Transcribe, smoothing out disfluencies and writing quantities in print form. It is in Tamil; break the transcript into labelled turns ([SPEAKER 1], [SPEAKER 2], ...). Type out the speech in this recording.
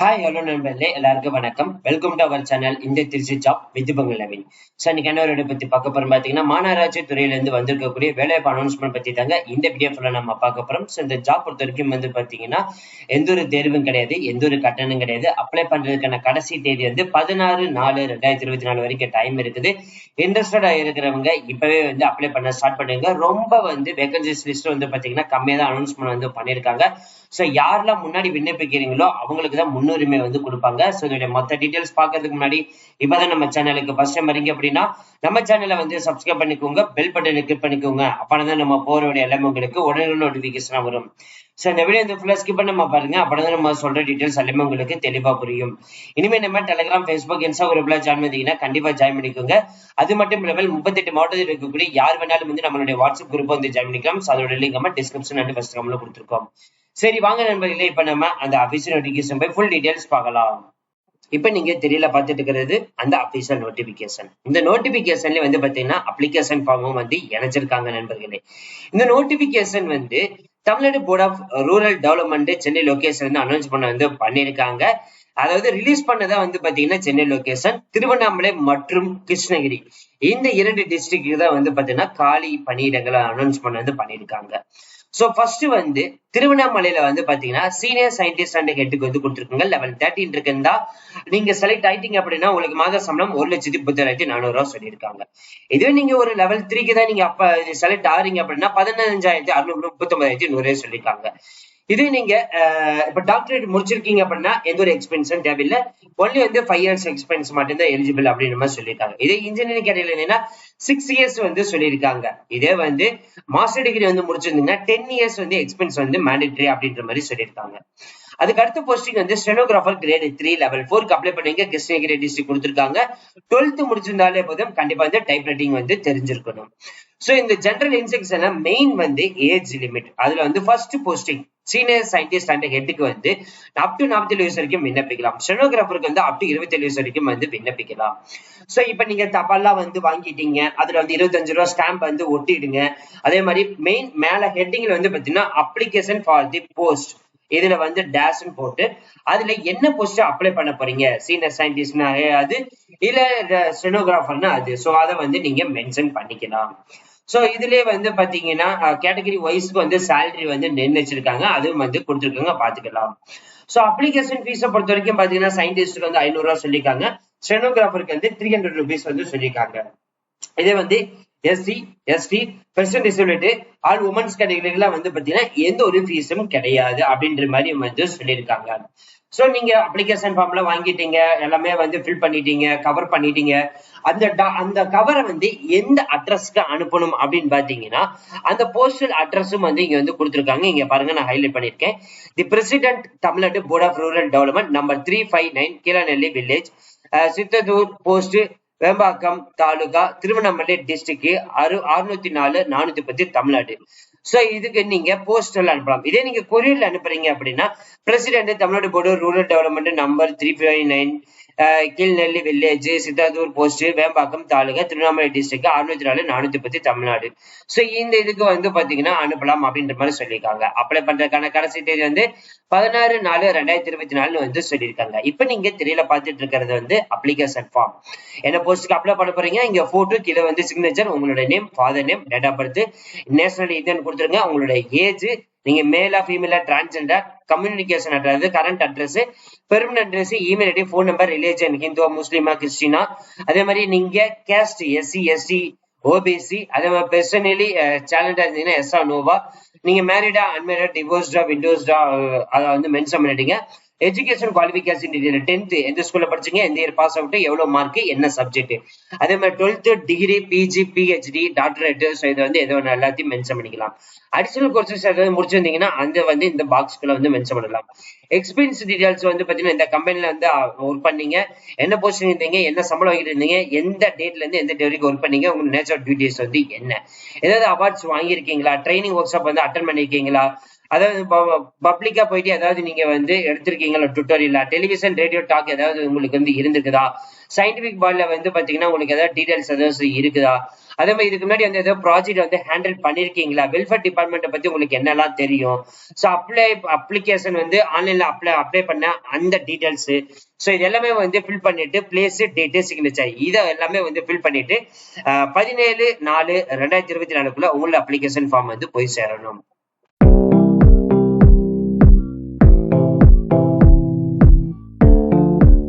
[SPEAKER 1] ஹாய் ஹலோ நண்பர்களே, எல்லாருக்கும் வணக்கம். வெல்கம் டு அவர் சேனல் இந்த திருச்சி ஜாப் வித் பங்களவின். ஸோ இன்னைக்கு என்ன ஒரு பத்தி பார்க்க போறோம் பார்த்தீங்கன்னா, மாநகராட்சி துறையிலிருந்து வந்திருக்கக்கூடிய வேலைவாய்ப்பு அனௌன்ஸ்மெண்ட் பத்தி தாங்க இந்த வீடியோ ஃபுல்லா நம்ம பார்க்க போறோம். ஸோ இந்த ஜாப் பொறுத்த வரைக்கும் பார்த்தீங்கன்னா, எந்த ஒரு தேர்வும் கிடையாது, எந்த ஒரு கட்டணம் கிடையாது. அப்ளை பண்றதுக்கான கடைசி தேதி 16/4/2024 வரைக்கும் டைம் இருக்குது. இன்ட்ரெஸ்டடா இருக்கிறவங்க இப்பவே அப்ளை பண்ண ஸ்டார்ட் பண்ணுங்க. ரொம்ப வேகன்சிஸ் லிஸ்ட் பார்த்தீங்கன்னா கம்மியா தான் அனௌன்ஸ்மெண்ட் பண்ணியிருக்காங்க. ஸோ யாரெல்லாம் முன்னாடி விண்ணப்பிக்கிறீங்களோ அவங்களுக்கு தான் முன்னுரிமை கொடுப்பாங்க. ஸோ இதோட மொத்த டீடைல்ஸ் பார்க்கறதுக்கு முன்னாடி இப்பதான் நம்ம சேனலுக்கு ஃபர்ஸ்ட் டைம் வரீங்க அப்படின்னா நம்ம சேனலை சப்ஸ்கிரைப் பண்ணிக்கோங்க, பெல் பட்டனை கிளிக் பண்ணிக்கோங்க. அப்பதான் நம்ம போறோட எல்லாமே உங்களுக்கு உடனே நோட்டிபிகேஷனா வரும். ஸோ இந்த வீடியோ ஃபுல்லா ஸ்கிப் பண்ணாம பாருங்க, அப்பதான் நம்ம சொல்ற டீடைல்ஸ் எல்லாமே உங்களுக்கு தெளிவா புரியும். இனிமே நம்ம டெலிகிராம், ஃபேஸ்புக், இன்ஸ்டாகிராம்ல ஜாயின் பண்ணீங்கன்னா கண்டிப்பா ஜாயின் பண்ணிக்கோங்க. அது மட்டும் இல்லாமல் 38 மாவட்டத்தில் இருக்கக்கூடிய யார் வேணாலும் நம்மளுடைய வாட்ஸ்அப் குரூப் ஜாயின் பண்ணிக்கலாம். ஸோ அதோட லிங்க் நம்ம டிஸ்கிரிப்ஷன் அண்ட் ஃபர்ஸ்ட் கமெண்ட்ல கொடுத்துருக்கோம். சரி வாங்க நண்பர்களே, இப்ப நம்ம அந்த அபிஷியல் நோட்டிபிகேஷன் போய் ஃபுல் டீடைல்ஸ் பார்க்கலாம். இப்ப நீங்க தெரியல பார்த்துட்டு இருக்கிறது அந்த அபிஷியல் நோட்டிபிகேஷன். இந்த நோட்டிபிகேஷன்ல பாத்தீங்கன்னா அப்ளிகேஷன் ஃபார்மும் இணைச்சிருக்காங்க நண்பர்களே. இந்த notification Tamil Nadu board of rural development Chennai location announce பண்ணிருக்காங்க. அதாவது ரிலீஸ் பண்ணதா பாத்தீங்கன்னா சென்னை லொகேஷன், திருவண்ணாமலை மற்றும் கிருஷ்ணகிரி இந்த 2 டிஸ்ட்ரிக்ட் தான் பாத்தீங்கன்னா காலி பணியிடங்களை அனௌன்ஸ் பண்ணிருக்காங்க. சோ ஃபர்ஸ்ட் திருவண்ணாமலையில பாத்தீங்கன்னா சீனியர் சயின்டிஸ்ட் அண்ட் ஹெட்டுக்கு கொடுத்துருக்காங்க. லெவல் 13 இருக்குந்தா நீங்க செலக்ட் ஆயிட்டீங்க அப்படின்னா உங்களுக்கு மாத சம்பளம் 1,36,400 சொல்லியிருக்காங்க. இதுவே நீங்க ஒரு லெவல் 3க்கு தான் நீங்க அப்ப செலக்ட் ஆறீங்க அப்படின்னா 15,639,100 சொல்லியிருக்காங்க. இதே நீங்க இப்ப டாக்டரேட் முடிச்சிருக்கீங்க அப்படின்னா எந்த ஒரு எக்ஸ்பென்ஸும் தேவையில்லை. ஒன்லி 5 இயர்ஸ் எக்ஸ்பென்ஸ் மட்டும்தான் எலிஜிபிள் அப்படின்னு மாதிரி சொல்லியிருக்காங்க. இதே இன்ஜினியரிங் கேட்டகரியில என்னன்னா 6 இயர்ஸ் சொல்லியிருக்காங்க. இதே மாஸ்டர் டிகிரி முடிச்சிருந்தீங்கன்னா 10 இயர்ஸ் எக்ஸ்பென்ஸ் மேண்டேட்டரி அப்படின்ற மாதிரி சொல்லியிருக்காங்க. அதுக்கு அடுத்த போஸ்டிங் ஸ்டெனோகிராஃபர் கிரேட் 3 லெவல் 4க்கு அப்ளை பண்ணீங்க. கிருஷ்ணகிரி டிஸ்ட்ரிக்ட் கொடுத்திருக்காங்க. 12th முடிச்சிருந்தாலே போதும், கண்டிப்பா டைப்ரைட்டிங் தெரிஞ்சிருக்கணும். சோ இந்த ஜெனரல் இன்ஸ்ட்ரக்ஷன்ல மெயின் ஏஜ் லிமிட். அதுல first posting senior scientist and ஹெட்டுக்கு அப் டு 47 வயசு வரைக்கும் விண்ணப்பிக்கலாம். ஸ்டெனோகிராஃபருக்கு அப் டு 27 வயசு வரைக்கும் விண்ணப்பிக்கலாம். சோ இப்ப நீங்க தபால்லாம் வாங்கிட்டீங்க, அதுல 25 ரூபாய் ஸ்டாம்ப் ஒட்டிடுங்க. அதே மாதிரி மெயின் மேல ஹெட்டிங்ல பாத்தீங்கன்னா அப்ளிகேஷன் ஃபார் தி போஸ்ட், இதுல டேஷ்னு போட்டு அதுல என்ன போஸ்ட் அப்ளை பண்ண போறீங்க, சீனியர் சயின்டிஸ்ட்னா அது இல்ல ஸ்டெனோகிராஃபர்னா அது. சோ அதை நீங்க மென்ஷன் பண்ணிக்கலாம். சோ இதுலயே பாத்தீங்கன்னா கேட்டகரி வைஸ்க்கு சேலரி நிர்ணயிச்சிருக்காங்க, அதுவும் கொடுத்துருக்காங்க, பாத்துக்கலாம். சோ அப்ளிகேஷன் ஃபீஸை பொறுத்த வரைக்கும் பாத்தீங்கன்னா சயின்டிஸ்டுக்கு 500 ரூபாய் சொல்லிருக்காங்க, ஸ்டெனோகிராஃபருக்கு 300 ருபீஸ் சொல்லிருக்காங்க. இதே SC, ST, person disability, all women's கேட்டகரில பாத்தீங்கன்னா எந்த ஒரு ஃபீஸும் கிடையாது அப்படின்ற மாதிரி சொல்லியிருக்காங்க. சோ நீங்க அப்ளிகேஷன் ஃபார்ம்ல வாங்கிட்டீங்க, எல்லாமே ஃபில் பண்ணிட்டீங்க, கவர் பண்ணிட்டீங்க. அந்த கவரை எந்த அட்ரஸ்க்கு அனுப்பணும் அப்படின்னு பாத்தீங்கன்னா அந்த போஸ்டல் அட்ரஸும் இங்க கொடுத்திருக்காங்க. இங்க பாருங்க, நான் ஹைலைட் பண்ணிருக்கேன். The president Tamil Nadu board of rural development number 359 Keezhanelli village, Chithathur post, Vembakkam taluka, Tiruvannamalai district 604-410 Tamil Nadu. So இதுக்கு நீங்க போஸ்டல் அனுப்பலாம். இதே நீங்க கொரியர்ல அனுப்புறீங்க அப்படின்னா president Tamil Nadu board rural development number 359 Keezhnelli village, Chithathur post, Vembakkam taluka, Tiruvannamalai district 604-410 Tamil Nadu. So இந்த இதுக்கு பாத்தீங்கன்னா அனுப்பலாம் அப்படின்ற மாதிரி சொல்லியிருக்காங்க. அப்ளை பண்றதுக்கான கடைசி தேதி 16/4/2024 சொல்லியிருக்காங்க. இப்ப நீங்க திரையில பாத்துட்டு இருக்கிறது அப்ளிகேஷன் ஃபார்ம். என்ன போஸ்டுக்கு அப்ளை பண்ண போறீங்க, இங்க போட்டோ, கீழே சிக்னேச்சர், உங்களோட name, father name, date of birth, national இதுன்னு கொடுத்துருங்க, உங்களோட ஏஜ், நீங்க மேலா ஃபீமேலா, transgender, communication address, current address, permanent address, email ID, phone number, religion ஹிந்துவா, முஸ்லிமா, கிறிஸ்டினா, அதே மாதிரி நீங்க கேஸ்ட் எஸ்சி, எஸ்டி, ஓபிசி, அதே மாதிரி பெர்சனலி சேலண்டா இருந்தீங்கன்னா எஸ்ஆ நோவா, நீங்க மேரிடா, அன்மேரிடா, டிவோர்ஸ்டா, விண்டோஸ்டா, அதை மென்ஷன் பண்ணிட்டீங்க. எஜுகேஷன் குவாலிபிகேஷன் டீடைல் 10th எந்த ஸ்கூல்ல படிச்சீங்க, எந்த இயர் பாஸ் அவுட், எவ்வளவு மார்க், என்ன சப்ஜெக்ட், அதே மாதிரி 12th degree, PG, PhD, doctorate, இது எதோ எல்லாத்தையும் மென்ஷன் பண்ணிக்கலாம். அடிஷனல் கோர்சஸ் ஏதாவது முடிச்சிருந்தீங்கன்னா இந்த பாக்ஸ்க்குள்ள மென்ஷன் பண்ணலாம். எக்ஸ்பீரியன்ஸ் டீடைல்ஸ் பாத்தீங்கன்னா இந்த கம்பெனில ஒர்க் பண்ணீங்க, என்ன போஸ்டிங் இருந்தீங்க, என்ன சம்பளம் வாங்கிட்டு இருந்தீங்க, எந்த டேட்ல இருந்து எந்த டே வரைக்கும் ஒர்க் பண்ணீங்க, உங்க நேச்சர் டியூட்டிஸ் என்ன, ஏதாவது அவார்ட்ஸ் வாங்கியிருக்கீங்களா, ட்ரைனிங் ஒர்க் ஷாப் அட்டன் பண்ணிருக்கீங்களா, அதாவது பப்ளிக்கா போயிட்டு ஏதாவது நீங்க வந்து எடுத்திருக்கீங்களா டுட்டோரியல், டெலிவிஷன் ரேடியோ டாக் ஏதாவது உங்களுக்கு வந்து இருந்திருக்குதா, சயின்டிபிக் பால்ல வந்து பாத்தீங்கன்னா உங்களுக்கு ஏதாவது டீடைல்ஸ் ஏதாவது இருக்குதா, அதே மாதிரி இதுக்கு முன்னாடி வந்து ஏதாவது ப்ராஜெக்ட் வந்து ஹேண்டில் பண்ணிருக்கீங்களா, வெல்ஃபேர் டிபார்ட்மெண்ட் பத்தி உங்களுக்கு என்னெல்லாம் தெரியும், ஸோ அப்ளிகேஷன் வந்து ஆன்லைன்ல அப்ளை பண்ண அந்த டீடைல்ஸ், ஸோ இது எல்லாமே வந்து ஃபில் பண்ணிட்டு பிளேஸ் டேட்டு சிக்னேச்சர் இதை எல்லாமே வந்து ஃபில் பண்ணிட்டு 17/4/2024 உங்களோட அப்ளிகேஷன் ஃபார்ம் வந்து போய் சேரணும்.